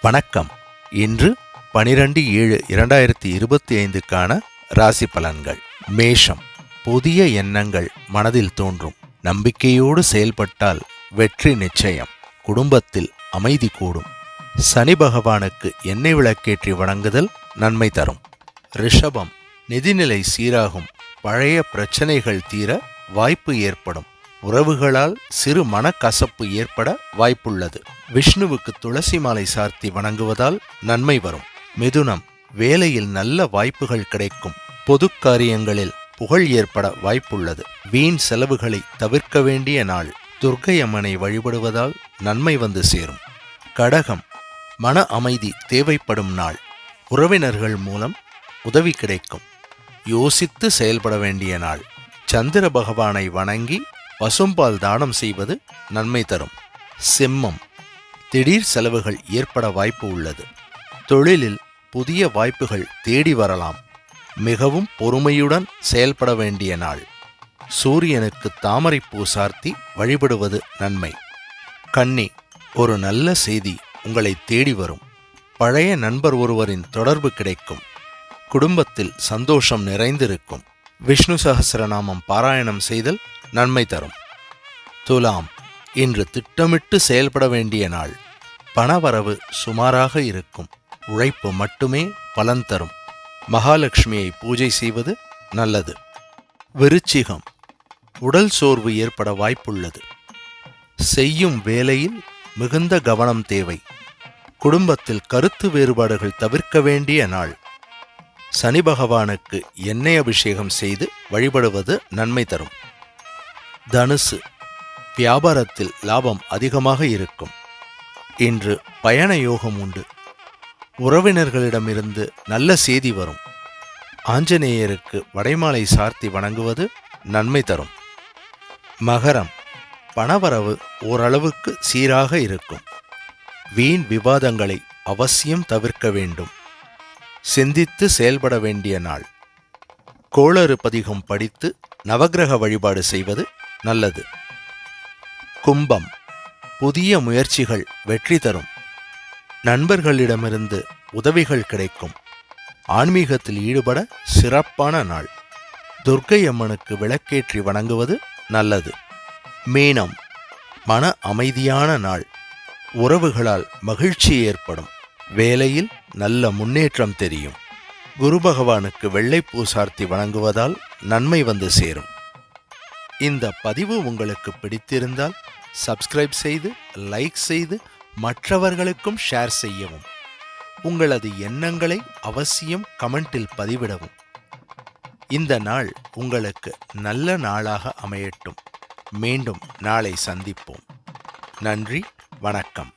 வணக்கம். இன்று 12/7/2025க்கான ராசி பலன்கள். மேஷம். புதிய எண்ணங்கள் மனதில் தோன்றும். நம்பிக்கையோடு செயல்பட்டால் வெற்றி நிச்சயம். குடும்பத்தில் அமைதி கூடும். சனி பகவானுக்கு எண்ணெய் விளக்கேற்றி வணங்குதல் நன்மை தரும். ரிஷபம். நிதிநிலை சீராகும். பழைய பிரச்சனைகள் தீர வாய்ப்பு ஏற்படும். உறவுகளால் சிறு மனக்கசப்பு ஏற்பட வாய்ப்புள்ளது. விஷ்ணுவுக்கு துளசி மாலை சார்த்தி வணங்குவதால் நன்மை வரும். மிதுனம். வேலையில் நல்ல வாய்ப்புகள் கிடைக்கும். பொது காரியங்களில் புகழ் ஏற்பட வாய்ப்புள்ளது. வீண் செலவுகளை தவிர்க்க வேண்டிய நாள். துர்க்கை அம்மனை வழிபடுவதால் நன்மை வந்து சேரும். கடகம். மன அமைதி தேவைப்படும் நாள். உறவினர்கள் மூலம் உதவி கிடைக்கும். யோசித்து செயல்பட வேண்டிய நாள். சந்திர பகவானை வணங்கி பசும்பால் தானம் செய்வது நன்மை தரும். சிம்மம். திடீர் செலவுகள் ஏற்பட வாய்ப்பு உள்ளது. தொழிலில் புதிய வாய்ப்புகள் தேடி வரலாம். மிகவும் பொறுமையுடன் செயல்பட வேண்டிய நாள். சூரியனுக்கு தாமரைப்பூ சார்த்தி வழிபடுவது நன்மை. கன்னி. ஒரு நல்ல செய்தி உங்களை தேடி வரும். பழைய நண்பர் ஒருவரின் தொடர்பு கிடைக்கும். குடும்பத்தில் சந்தோஷம் நிறைந்திருக்கும். விஷ்ணு சஹஸ்ரநாமம் பாராயணம் செய்தல் நன்மை தரும். துலாம். இன்று திட்டமிட்டு செயல்பட வேண்டிய நாள். பணவரவு சுமாராக இருக்கும். உழைப்பு மட்டுமே பலன் தரும். மகாலட்சுமியை பூஜை செய்வது நல்லது. விருச்சிகம். உடல் சோர்வு ஏற்பட வாய்ப்புள்ளது. செய்யும் வேலையில் மிகுந்த கவனம் தேவை. குடும்பத்தில் கருத்து வேறுபாடுகள் தவிர்க்க வேண்டிய நாள். சனி பகவானுக்கு எண்ணெய் அபிஷேகம் செய்து வழிபடுவது நன்மை தரும். தனுசு. வியாபாரத்தில் லாபம் அதிகமாக இருக்கும். இன்று பயண யோகம் உண்டு. உறவினர்களிடமிருந்து நல்ல செய்தி வரும். ஆஞ்சநேயருக்கு வடைமாலை சார்த்தி வணங்குவது நன்மை தரும். மகரம். பணவரவு ஓரளவுக்கு சீராக இருக்கும். வீண் விவாதங்களை அவசியம் தவிர்க்க வேண்டும். சிந்தித்து செயல்பட வேண்டிய நாள். கோளறு பதிகம் படித்து நவக்கிரக வழிபாடு செய்வது நல்லது. கும்பம். புதிய முயற்சிகள் வெற்றி தரும். நண்பர்களிடமிருந்து உதவிகள் கிடைக்கும். ஆன்மீகத்தில் ஈடுபட சிறப்பான நாள். துர்க்கை அம்மனுக்கு விளக்கேற்றி வணங்குவது நல்லது. மீனம். மன அமைதியான நாள். உறவுகளால் மகிழ்ச்சி ஏற்படும். வேலையில் நல்ல முன்னேற்றம் தெரியும். குரு பகவானுக்கு வெள்ளைப்பூ சார்த்தி வணங்குவதால் நன்மை வந்து சேரும். இந்த பதிவு உங்களுக்கு பிடித்திருந்தால் சப்ஸ்கிரைப் செய்து, லைக் செய்து, மற்றவர்களுக்கும் ஷேர் செய்யவும். உங்களது எண்ணங்களை அவசியம் கமெண்டில் பதிவிடவும். இந்த நாள் உங்களுக்கு நல்ல நாளாக அமையட்டும். மீண்டும் நாளை சந்திப்போம். நன்றி, வணக்கம்.